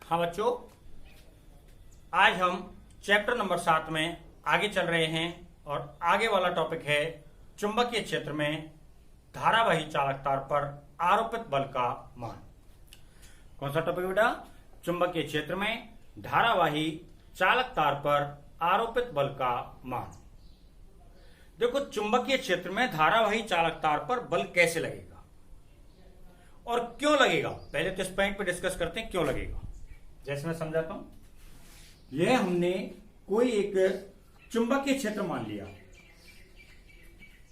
हाँ बच्चों, आज हम चैप्टर नंबर 7 में आगे चल रहे हैं और आगे वाला टॉपिक है चुंबकीय क्षेत्र में धारावाही चालक तार पर आरोपित बल का मान। कौन सा टॉपिक बेटा? चुंबकीय क्षेत्र में धारावाही चालक तार पर आरोपित बल का मान। देखो, चुंबकीय क्षेत्र में धारावाही चालक तार पर बल कैसे लगेगा और क्यों लगेगा, पहले तो इस पॉइंट पे डिस्कस करते हैं क्यों लगेगा। जैसे मैं समझाता हूं, यह हमने कोई एक चुंबकीय क्षेत्र मान लिया।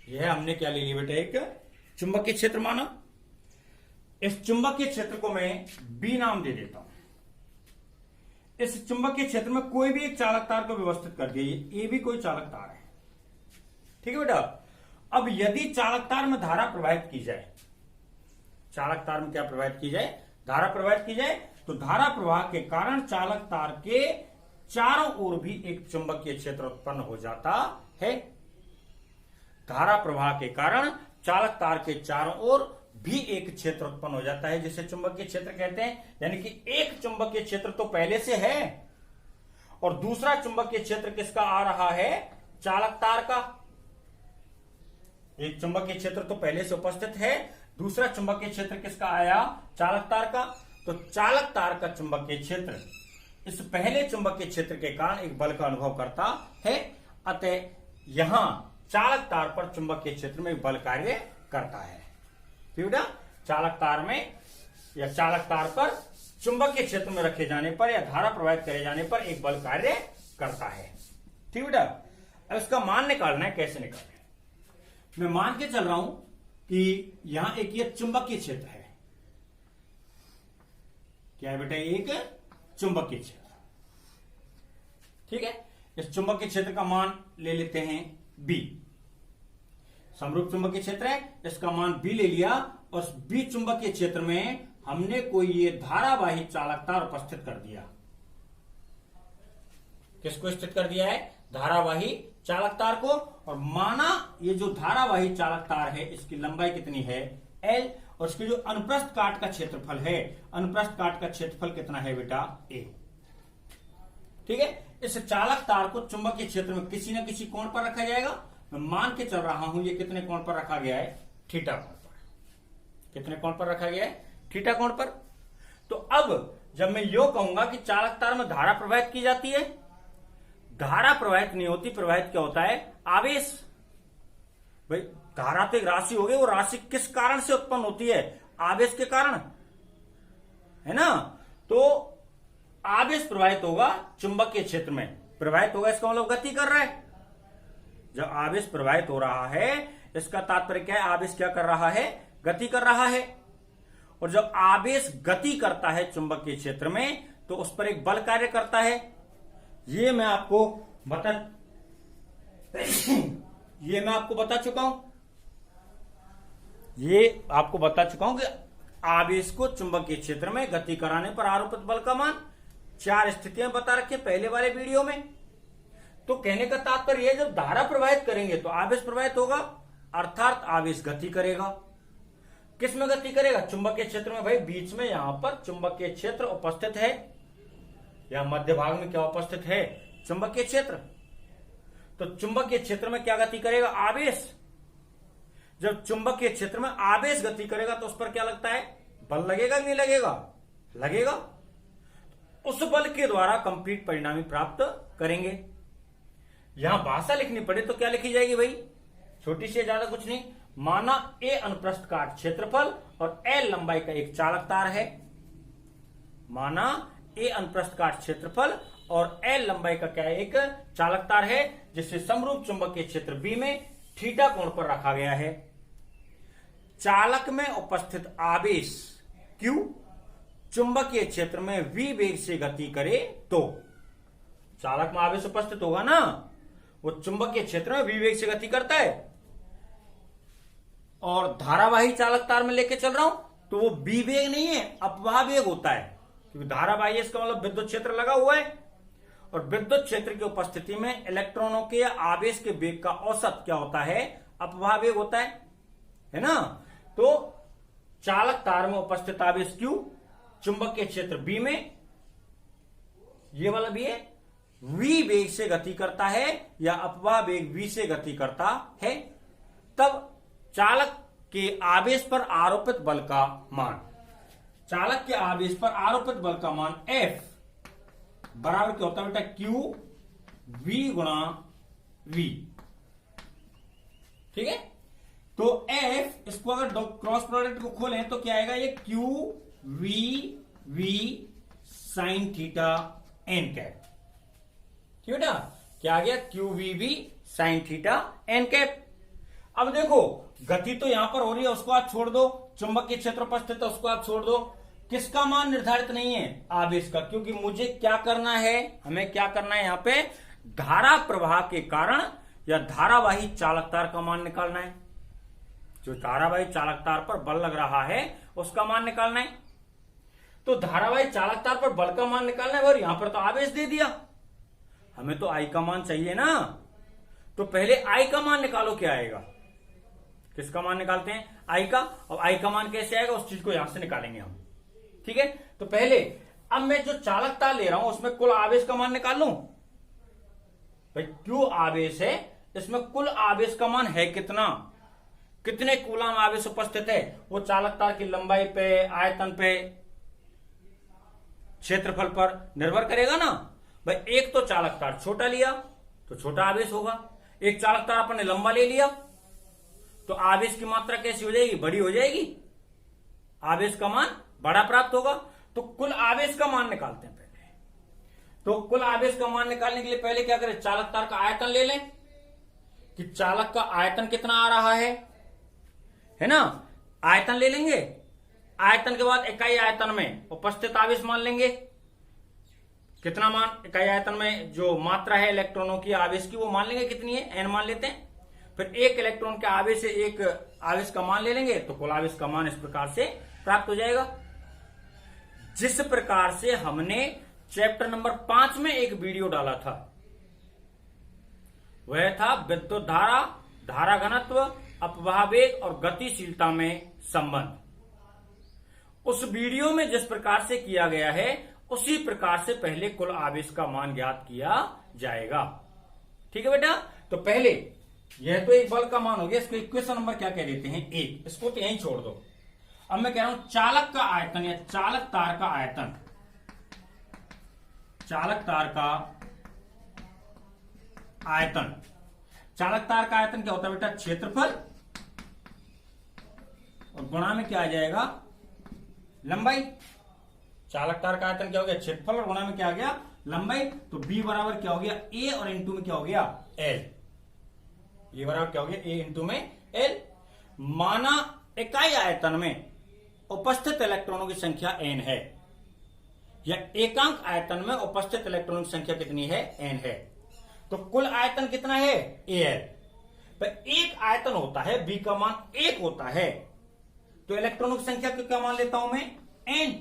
यह हमने क्या ले लिया बेटा? एक चुंबकीय क्षेत्र माना। इस चुंबकीय क्षेत्र को मैं बी नाम दे देता हूं। इस चुंबकीय क्षेत्र में कोई भी एक चालक तार को व्यवस्थित कर दिया। ये भी कोई चालक तार है, ठीक है बेटा। अब यदि चालक तार में धारा प्रवाहित की जाए, चालक तार में क्या प्रवाहित की जाए? धारा प्रवाहित की जाए, तो धारा प्रवाह के कारण चालक तार के चारों ओर भी एक चुंबकीय क्षेत्र उत्पन्न हो जाता है। धारा प्रवाह के कारण चालक तार के चारों ओर भी एक क्षेत्र उत्पन्न हो जाता है, जिसे चुंबकीय क्षेत्र कहते हैं। यानी कि एक चुंबकीय क्षेत्र तो पहले से है और दूसरा चुंबकीय क्षेत्र किसका आ रहा है? चालक तार का। एक चुंबकीय क्षेत्र तो पहले से उपस्थित है, दूसरा चुंबकीय क्षेत्र किसका आया? चालक तार का। तो चालक तार का चुंबकीय क्षेत्र इस पहले चुंबकीय क्षेत्र के कारण एक बल का अनुभव करता है। अतः यहां चालक तार पर चुंबकीय क्षेत्र में बल कार्य करता है। ठीक है, चालक तार में या चालक तार पर चुंबकीय क्षेत्र में रखे जाने पर या धारा प्रवाहित करे जाने पर एक बल कार्य करता है। ठीक बेटा, अब इसका मान निकालना है। कैसे निकालना है? मैं मान के चल रहा हूं कि यहां एक ये चुंबकीय क्षेत्र है। क्या है बेटा? एक चुंबकीय क्षेत्र। ठीक है, इस चुंबकीय क्षेत्र का मान ले लेते हैं बी। समरूप चुंबकीय क्षेत्र है, इसका मान बी ले लिया और बी चुंबकीय क्षेत्र में हमने कोई ये धारावाही चालक तार उपस्थित कर दिया। किसको स्थित कर दिया है? धारावाही चालक तार को। और माना ये जो धारावाही चालक तार है, इसकी लंबाई कितनी है? L, और इसकी जो अनुप्रस्थ काट का क्षेत्रफल है, अनुप्रस्थ काट का क्षेत्रफल कितना है बेटा? A। ठीक है, इस चालक तार को चुंबकीय क्षेत्र में किसी न किसी कोण पर रखा जाएगा। मैं मान के चल रहा हूं ये कितने कोण पर रखा गया है? थीटा कोण पर। कितने कोण पर रखा गया है? थीटा कोण पर। तो अब जब मैं यो कहूंगा कि चालक तार में धारा प्रवाहित की जाती है, धारा प्रवाहित नहीं होती, प्रवाहित क्या होता है? आवेश। भाई धारा तो एक राशि हो गई, वो राशि किस कारण से उत्पन्न होती है? आवेश के कारण, है ना। तो आवेश प्रवाहित होगा चुंबकीय क्षेत्र में। प्रवाहित होगा इसका मतलब गति कर रहा है। जब आवेश प्रवाहित हो रहा है, इसका तात्पर्य क्या है? आवेश क्या कर रहा है? गति कर रहा है। और जब आवेश गति करता है चुंबकीय क्षेत्र में, तो उस पर एक बल कार्य करता है। ये मैं आपको बता चुका हूं। ये आपको बता चुका हूं कि आवेश को चुंबकीय क्षेत्र में गति कराने पर आरोपित बल का मान 4 स्थितियां बता रखी पहले वाले वीडियो में। तो कहने का तात्पर्य है, जब धारा प्रवाहित करेंगे तो आवेश प्रवाहित होगा, अर्थात आवेश गति करेगा। किस में गति करेगा? चुंबकीय क्षेत्र में। भाई बीच में यहां पर चुंबकीय क्षेत्र उपस्थित है, या मध्य भाग में क्या उपस्थित है? चुंबकीय क्षेत्र। तो चुंबकीय क्षेत्र में क्या गति करेगा? आवेश। जब चुंबकीय क्षेत्र में आवेश गति करेगा तो उस पर क्या लगता है? बल लगेगा कि नहीं लगेगा? लगेगा। उस बल के द्वारा कंप्लीट परिणामी प्राप्त करेंगे। यहां भाषा लिखनी पड़े तो क्या लिखी जाएगी भाई? छोटी सी, ज्यादा कुछ नहीं। माना ए अनुप्रस्थ काट क्षेत्रफल और L लंबाई का एक चालक तार है। माना ए अनुप्रस्थ काट क्षेत्रफल और L लंबाई का क्या है? एक चालक तार है, जिसे समरूप चुंबकीय क्षेत्र B में थीटा कोण पर रखा गया है। चालक में उपस्थित आवेश Q चुंबकीय क्षेत्र में V वेग से गति करे तो, चालक में आवेश उपस्थित होगा ना, वो चुंबकीय क्षेत्र में V वेग से गति करता है। और धारावाही चालक तार में लेके चल रहा हूं तो वो B वेग नहीं है, अपवाह वेग होता है। क्योंकि धारावाही इसका मतलब विद्युत क्षेत्र लगा हुआ है, और विद्युत क्षेत्र की उपस्थिति में इलेक्ट्रॉनों के या आवेश के वेग का औसत क्या होता है? अपवाह वेग होता है ना। तो चालक तार में उपस्थित आवेश Q चुंबकीय क्षेत्र B में ये वाला भी है, v वेग से गति करता है या अपवाह वेग v से गति करता है, तब चालक के आवेश पर आरोपित बल का मान, चालक के आवेश पर आरोपित बल का मान F बराबर क्या होता है बेटा, Q v गुणा v। ठीक है, तो F, इसको अगर क्रॉस प्रोडक्ट को खोलें तो क्या आएगा, ये Q v sine theta n cap. ठीक बेटा, क्या आ गया, Q v sine theta n cap. अब देखो गति तो यहां पर हो रही है, उसको आप छोड़ दो, चुंबकीय क्षेत्र पर स्थित है उसको आप छोड़ दो, किसका मान निर्धारित नहीं है, आवेश का, क्योंकि मुझे क्या करना है, हमें क्या करना है, यहां पे धारा प्रवाह के कारण या धारावाही चालक तार का मान निकालना है। जो धारावाही चालक तार पर बल लग रहा है उसका मान निकालना है। तो धारावाही चालक तार पर बल का मान निकालना है, और यहां पर तो आवेश दे दिया, हमें तो आई का मान चाहिए ना। तो पहले आई का मान निकालो, क्या आएगा, किसका मान निकालते हैं, आई का। और आई का मान कैसे आएगा, उस चीज को यहां से निकालेंगे हम। ठीक है, तो पहले अब मैं जो चालक तार ले रहा हूं उसमें कुल आवेश का मान निकाल लूं भाई। क्यों आवेश है, इसमें कुल आवेश का मान है कितना, कितने कूलम आवेश उपस्थित है, वो चालक तार की लंबाई पे, आयतन पे, क्षेत्रफल पर निर्भर करेगा ना भाई। एक तो चालक तार छोटा लिया तो छोटा आवेश होगा, एक चालक तार अपन ने लंबा ले लिया तो आवेश की मात्रा कैसी हो जाएगी, बड़ी हो जाएगी, आवेश का मान बड़ा प्राप्त होगा। तो कुल आवेश का मान निकालते हैं पहले। तो कुल आवेश का मान निकालने के लिए पहले क्या करें, चालक तार का आयतन ले लें कि चालक का आयतन कितना आ रहा है ना, आयतन ले लेंगे। आयतन के बाद इकाई आयतन में उपस्थित आवेश मान लेंगे, कितना मान, इकाई आयतन में जो मात्रा है इलेक्ट्रॉनों की आवेश की वो मान लेंगे, कितनी है, एन मान लेते हैं। फिर एक इलेक्ट्रॉन के आवेश से एक आवेश का मान ले लेंगे, तो कुल आवेश का मान इस प्रकार से प्राप्त हो जाएगा। जिस प्रकार से हमने चैप्टर नंबर 5 में एक वीडियो डाला था, वह था विद्युत धारा, धारा घनत्व, अपवाह वेग और गतिशीलता में संबंध। उस वीडियो में जिस प्रकार से किया गया है उसी प्रकार से पहले कुल आवेश का मान ज्ञात किया जाएगा। ठीक है बेटा, तो पहले यह तो एक बल का मान हो गया, इसको इक्वेशन नंबर क्या कह देते हैं, एक, इसको तो यहीं छोड़ दो। अब मैं कह रहा हूं चालक का आयतन या चालक तार का आयतन, चालक तार का आयतन, चालक तार का आयतन क्या होता है बेटा, क्षेत्रफल और गुणा में क्या आ जाएगा, लंबाई। चालक तार का आयतन क्या हो गया, क्षेत्रफल, और गुणा में क्या आ गया, लंबाई। तो B बराबर क्या हो गया, A, और इंटू में क्या हो गया, L। ये बराबर क्या हो गया, A इंटू में L। माना इकाई आयतन में उपस्थित इलेक्ट्रॉनों की संख्या n है, या एकांक आयतन में उपस्थित इलेक्ट्रॉनों की संख्या कितनी है, n है। तो कुल आयतन कितना है, Al। पर एक आयतन होता है, B का मान 1 होता है, तो इलेक्ट्रॉनों की संख्या को क्या मान लेता हूं मैं, n।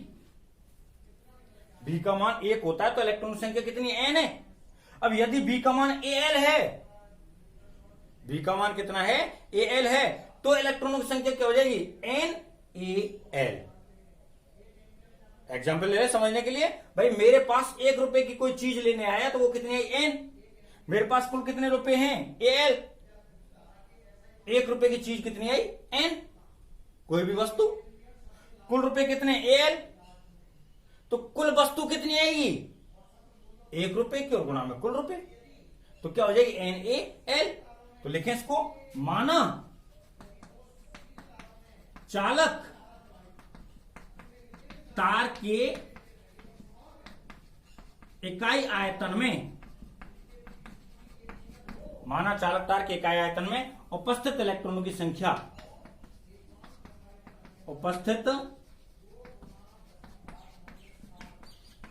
B का मान 1 होता है तो इलेक्ट्रॉनों की संख्या कितनी, n है। अब यदि B का मान Al है, B का मान कितना है, Al है, तो इलेक्ट्रॉनों की संख्या क्या हो जाएगी, NaL। एग्जाम्पल ले समझने के लिए, भाई मेरे पास 1 रुपए की कोई चीज लेने आया तो वो कितनी आई, N। मेरे पास कुल कितने रुपए हैं, Al। 1 रुपए की चीज कितनी आई, N। कोई भी वस्तु, कुल रुपए कितने, Al। तो कुल वस्तु कितनी आएगी, 1 रुपए की, और गुणा में कुल रुपए, तो क्या हो जाएगी, NaL। तो लिखें इसको, माना चालक तार के इकाई आयतन में, माना चालक तार के इकाई आयतन में उपस्थित इलेक्ट्रॉनों की संख्या, उपस्थित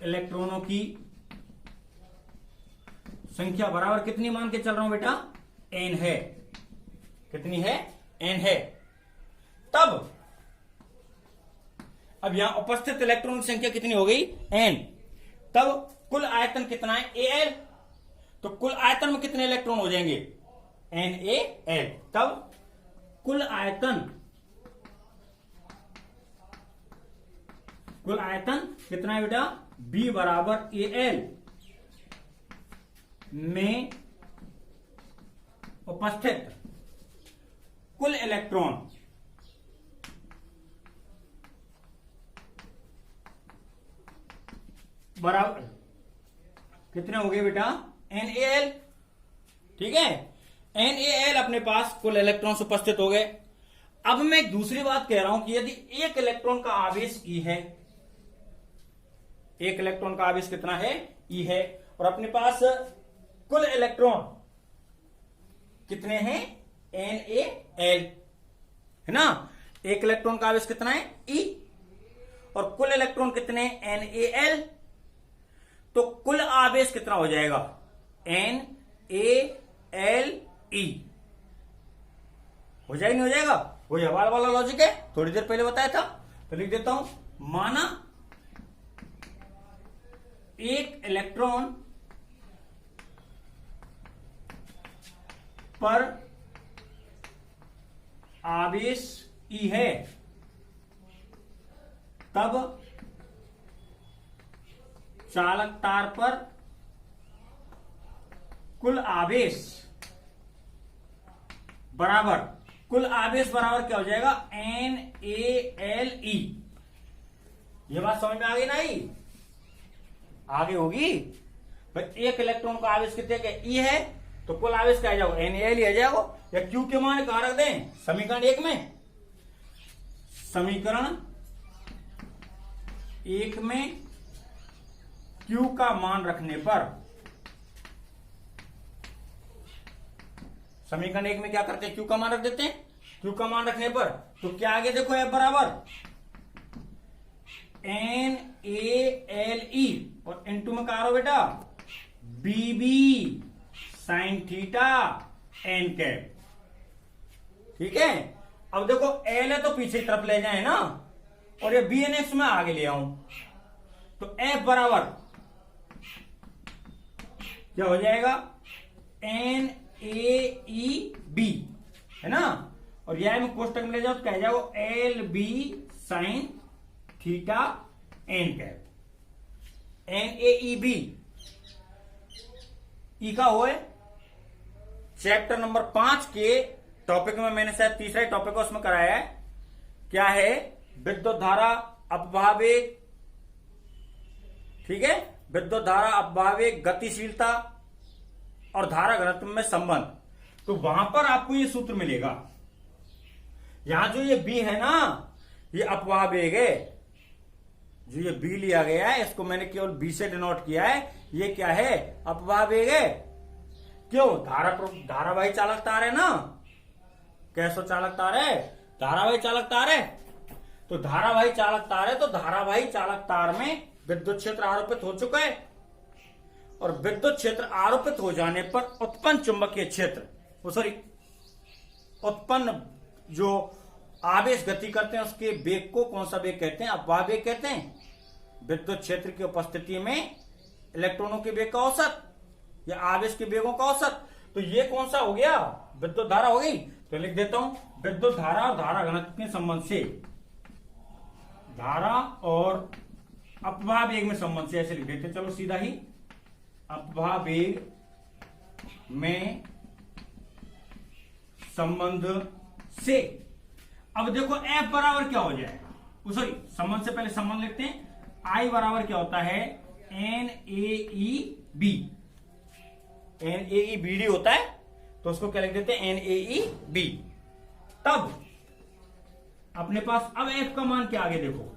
इलेक्ट्रॉनों की संख्या बराबर कितनी मान के चल रहा हूं बेटा, n है। कितनी है, n है। तब अब यहां उपस्थित इलेक्ट्रॉन की संख्या कितनी हो गई, n। तब कुल आयतन कितना है, Al। तो कुल आयतन में कितने इलेक्ट्रॉन हो जाएंगे, NaL। तब कुल आयतन कितना है बेटा, B बराबर Al में उपस्थित कुल इलेक्ट्रॉन बराबर कितने हो गए बेटा? NaL। ठीक है, NaL अपने पास कुल इलेक्ट्रॉन उपस्थित हो गए। अब मैं एक दूसरी बात कह रहा हूं कि यदि एक इलेक्ट्रॉन का आवेश E है, एक इलेक्ट्रॉन का आवेश कितना है? E है, और अपने पास कुल इलेक्ट्रॉन कितने हैं? NaL है ना। एक इलेक्ट्रॉन का आवेश कितना है? E, और कुल इलेक्ट्रॉन कितने? NaL। तो कुल आवेश कितना हो जाएगा? NaLe। हो जाएगा नहीं हो जाएगा? वही हवाला वाला लॉजिक है, थोड़ी देर पहले बताया था। तो लिख देता हूं, माना एक इलेक्ट्रॉन पर आवेश E है, तब चालक तार पर कुल आवेश बराबर, कुल आवेश बराबर क्या हो जाएगा? NaLe। ये बात समझ में आ गई? नहीं आगे होगी भाई। एक इलेक्ट्रॉन का आवेश कितने का E है, तो कुल आवेश क्या आ जाएगा? NaLe आ जाएगा। या Q के मान कहां रख दें? समीकरण 1 में। समीकरण 1 में Q का मान रखने पर, समीकरण 1 में क्या करते हैं? Q का मान रख देते हैं। Q का मान रखने पर तो क्या आगे देखो, F बराबर NaLe, और N2 में कहा रहो बेटा? BB sin theta n cap. ठीक है, अब देखो L है तो पीछे की तरफ ले जाए ना, और ये BNX में आगे ले आऊं, तो F बराबर क्या हो जाएगा? NaEB है ना, और यह में कोष्टक में ले जाओ तो कह जाओ LB sin theta n cap. NaEB E का हो है चैप्टर नंबर 5 के टॉपिक में, मैंने शायद तीसरा टॉपिक उसमें कराया है। क्या है? विद्युत धारा अपवाहवेग। ठीक है, विद्युत धारा अपवाहवेग, गतिशीलता और धारा घनत्व में संबंध। तो वहां पर आपको ये सूत्र मिलेगा। यहां जो ये B है ना, ये अपवाहवेग है। जो ये B लिया गया है, इसको मैंने केवल B से डिनोट किया है। ये क्या है? अपवाहवेग है। क्यों? धारावाही चालक तार है ना। कैसो चालक तार है? धारावाही चालक तार है। तो धारावाही चालक तार है, तो धारावाही चालक तार में विद्युत क्षेत्र आरोपित हो चुका है, और विद्युत क्षेत्र आरोपित हो जाने पर उत्पन्न चुंबकीय क्षेत्र, उत्पन्न जो आवेश गति करते हैं उसके वेग को कौन सा वेग कहते हैं? अपवाह वेग कहते हैं। विद्युत क्षेत्र की उपस्थिति में इलेक्ट्रॉनों के वेग का औसत या आवेश के वेगों का औसत। तो ये कौन सा हो गया? विद्युत धारा हो गई। तो लिख देता हूं, विद्युत धारा और धारा घनत्व के संबंध से, धारा और अपवाह वेग में संबंध से, ऐसे लिख देते हैं। चलो सीधा ही, अपवाह वेग में संबंध से। अब देखो F बराबर क्या हो जाएगा? सॉरी, संबंध से पहले संबंध लिखते हैं। I बराबर क्या होता है? NaEB। NaEBD होता है, तो उसको क्या लिख देते हैं? NaEB। तब अपने पास अब F का मान क्या? आगे देखो,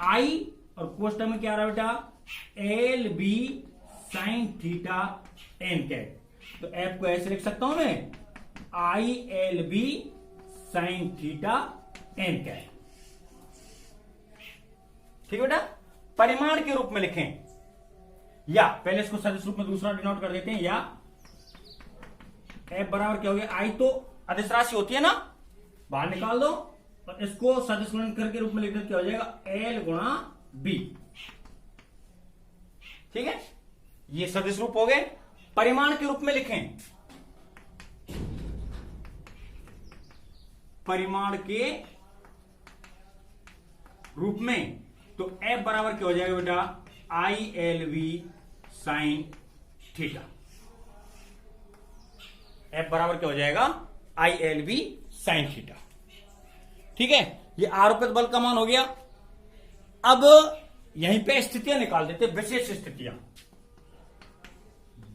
I और कोष्टक में क्या रहा बेटा? LB sin theta n cap. तो F को ऐसे लिख सकता हूं मैं, ILB sin theta n cap. ठीक है बेटा, परिमाण के रूप में लिखें, या पहले इसको सदिश रूप में दूसरा डिनोट कर देते हैं। या F बराबर क्या हो गया? I तो अदिश राशि होती है ना, बाहर निकाल दो, और इसको सदिश गुणन करके रूप में लिख देते, क्या हो जाएगा? L गुणा B। ठीक है, ये सदिश रूप हो गए। परिमाण के रूप में लिखें, परिमाण के रूप में, तो F बराबर क्या हो जाएगा बेटा? ILV sin theta. F बराबर क्या हो जाएगा, ILB साइन थीटा। ठीक है, ये आरोपित बल का मान हो गया। अब यहीं पे स्थितियां निकाल देते, विशेष स्थितियां,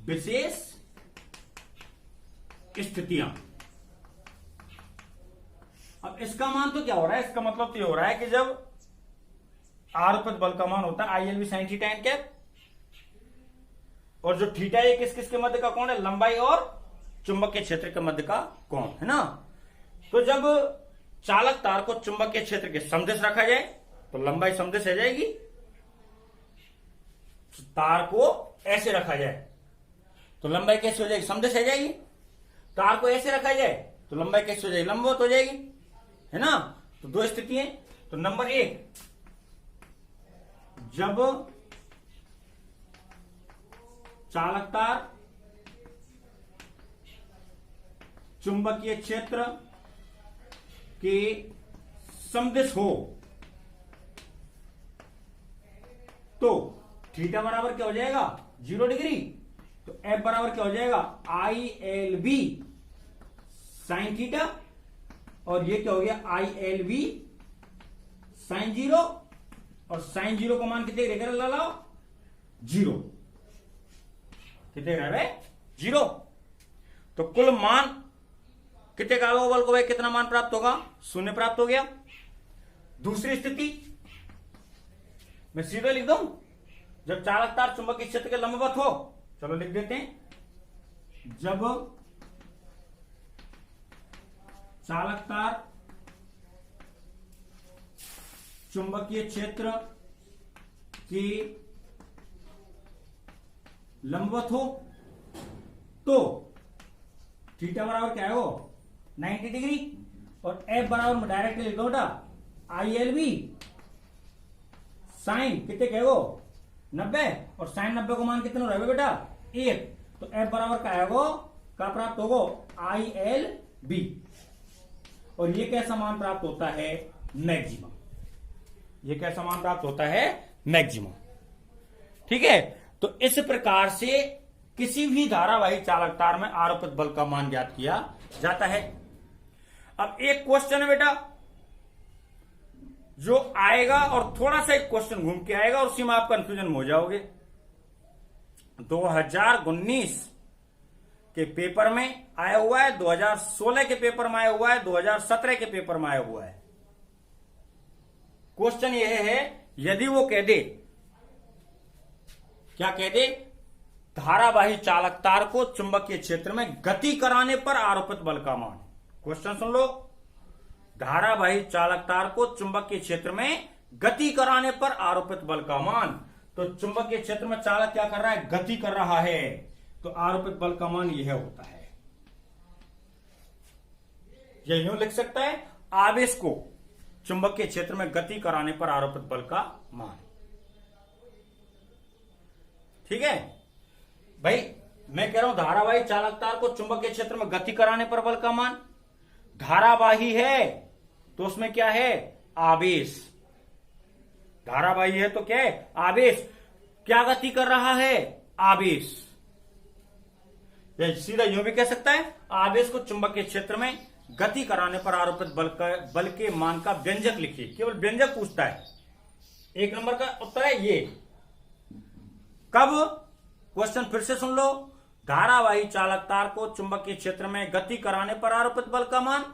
विशेष स्थितियां। अब इसका मान तो क्या हो रहा है, इसका मतलब तो ये हो रहा है कि जब आरोपित बल का मान होता है ILB sine theta n cap, और जो थीटा ये किस किस के मध्य का कोण है, लंबाई और चुंबकीय क्षेत्र के मध्य का कोण है ना। तो जब चालक तार को चुंबकीय क्षेत्र के समदिश रखा जाए तो लंबाई समदिश रह जाएगी, तार को ऐसे रखा जाए तो लंबाई कैसे हो जाएगी, समदिश रह जाएगी। तार को ऐसे रखा जाए तो लंबाई कैसे हो जाएगी, लंबवत हो जाएगी, है ना। तो दो स्थिति है। तो नंबर 1, जब चालक तार चुंबकीय क्षेत्र के समदिश हो तो थीटा बराबर क्या हो जाएगा, 0 डिग्री। तो F बराबर क्या हो जाएगा, ILB साइन थीटा, और ये क्या हो गया, ILB साइन 0, और साइन 0 का मान कितने रहेगा, लाओ 0, कितने रह रहे 0। तो कुल मान कितने का होगा बल को, भाई कितना मान प्राप्त होगा, 0 प्राप्त हो गया। दूसरी स्थिति मैं सीधे लिख दूं, जब चालक तार चुंबकीय क्षेत्र के लंबवत हो, चलो लिख देते हैं, जब चालक तार चुंबकीय क्षेत्र के लंबवत हो तो थीटा बराबर क्या है वो, 90 डिग्री, और F बराबर में डायरेक्टली लिख दो बेटा, ILB साइन कितने कहे वो 90, और साइन 90 को मान कितने रहेगा बेटा 1। तो F बराबर का है वो क्या प्राप्त होगा, ILB, और ये कैसा मान प्राप्त होता है, मैक्सिमम। ये कैसा मान प्राप्त होता है, मैक्सिमम। ठीक है, तो इस प्रकार से किसी भी धारावाही चालक तार में आरोपित बल का मान ज्ञात किया जाता है। अब एक क्वेश्चन है बेटा जो आएगा, और थोड़ा सा एक क्वेश्चन घूम के आएगा, और उसी में आप कंफ्यूजन में हो जाओगे। 2019 के पेपर में आया हुआ है, 2016 के पेपर में आया हुआ है, 2017 के पेपर में आया हुआ है। क्वेश्चन यह है, यदि वो कह दे, क्या कह दे, धारावाही चालक तार को चुंबकीय क्षेत्र में गति कराने पर आरोपित बल का मान। क्वेश्चन सुन लो, धारावाही चालक तार को चुंबकीय क्षेत्र में गति कराने पर आरोपित बल का मान। तो चुंबकीय क्षेत्र में चालक क्या कर रहा है, गति कर रहा है, तो आरोपित बल का मान यह होता है। यह यूं लिख सकता है, आवेश को चुंबकीय क्षेत्र में गति कराने पर आरोपित बल का मान। ठीक है भाई, मैं कह रहा हूं धारावाही चालक तार को चुंबकीय क्षेत्र में गति कराने पर बल का मान। धारावाही है तो उसमें क्या है, आवेश। धारावाही है तो क्या है, आवेश। क्या गति कर रहा है, आवेश। सीधा यूं भी कह सकता है, आवेश को चुंबकीय क्षेत्र में गति कराने पर आरोपित बल के मान का व्यंजक लिखिए। केवल व्यंजक पूछता है। 1 नंबर का उत्तर है ये। कब, क्वेश्चन फिर से सुन लो, धारावाही चालक तार को चुंबकीय क्षेत्र में गति कराने पर आरोपित बल का मान,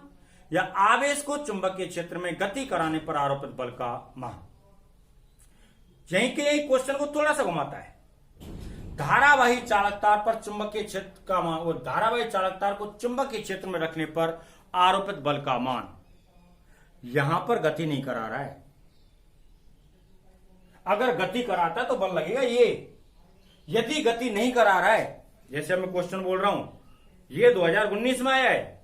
या आवेश को चुंबकीय क्षेत्र में गति कराने पर आरोपित बल का मान। यहीं के यही क्वेश्चन को थोड़ा सा घुमाता है। धारावाही चालक तार पर चुंबकीय क्षेत्र का मान, और धारावाही चालक तार को चुंबकीय क्षेत्र में रखने पर आरोपित बल का मान। यहां पर गति नहीं करा रहा है, अगर गति कराता तो बल लगेगा ये। यदि गति नहीं करा रहा है, जैसे मैं क्वेश्चन बोल रहा हूं, ये 2019 में आया है,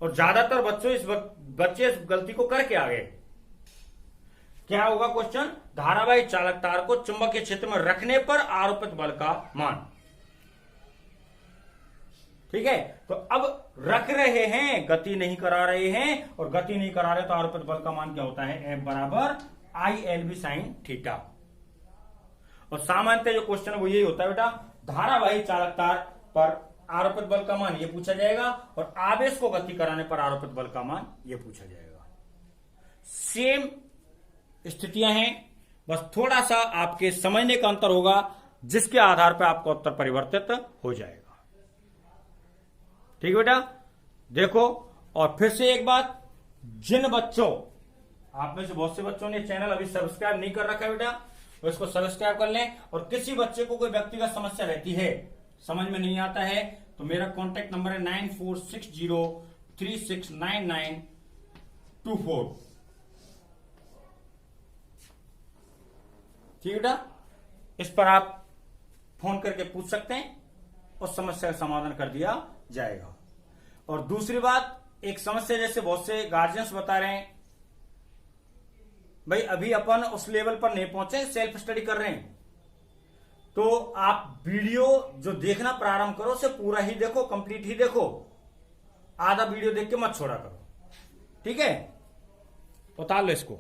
और ज्यादातर बच्चे इस गलती को करके आ गए। क्या होगा क्वेश्चन, धारावाही चालक तार को चुंबकीय क्षेत्र में रखने पर आरोपित बल का मान। ठीक है, तो अब रख रहे हैं, गति नहीं करा रहे हैं, और गति नहीं करा रहे तो आरोपित बल का मान क्या होता है, F बराबर ILB साइन थीटा। और सामान्यतः जो क्वेश्चन है वो यही होता है बेटा, धारावाही चालक तार पर आरोपित बल का मान ये पूछा जाएगा, और आवेश को गति कराने पर आरोपित बल का मान ये पूछा जाएगा। सेम स्थितियां हैं, बस थोड़ा सा आपके समझने का अंतर होगा, जिसके आधार पर आपका उत्तर परिवर्तित हो जाएगा। ठीक बेटा, देखो। और फिर से एक बात, जिन बच्चों, आप में से बहुत से बच्चों ने चैनल अभी सब्सक्राइब नहीं कर रखा है बेटा, तो इसको सब्सक्राइब कर लें। और किसी बच्चे को कोई व्यक्तिगत समस्या रहती है, समझ में नहीं आता है, तो मेरा कॉन्टेक्ट नंबर है 9460369924। ठीक बेटा, इस पर आप फोन करके पूछ सकते हैं और समस्या का समाधान कर दिया जाएगा। और दूसरी बात, एक समस्या जैसे बहुत से गार्जियंस बता रहे हैं, भाई अभी अपन उस लेवल पर नहीं पहुंचे, सेल्फ स्टडी कर रहे हैं, तो आप वीडियो जो देखना प्रारंभ करो उसे पूरा ही देखो, कंप्लीट ही देखो, आधा वीडियो देख के मत छोड़ा करो। ठीक है, उतार लो इसको।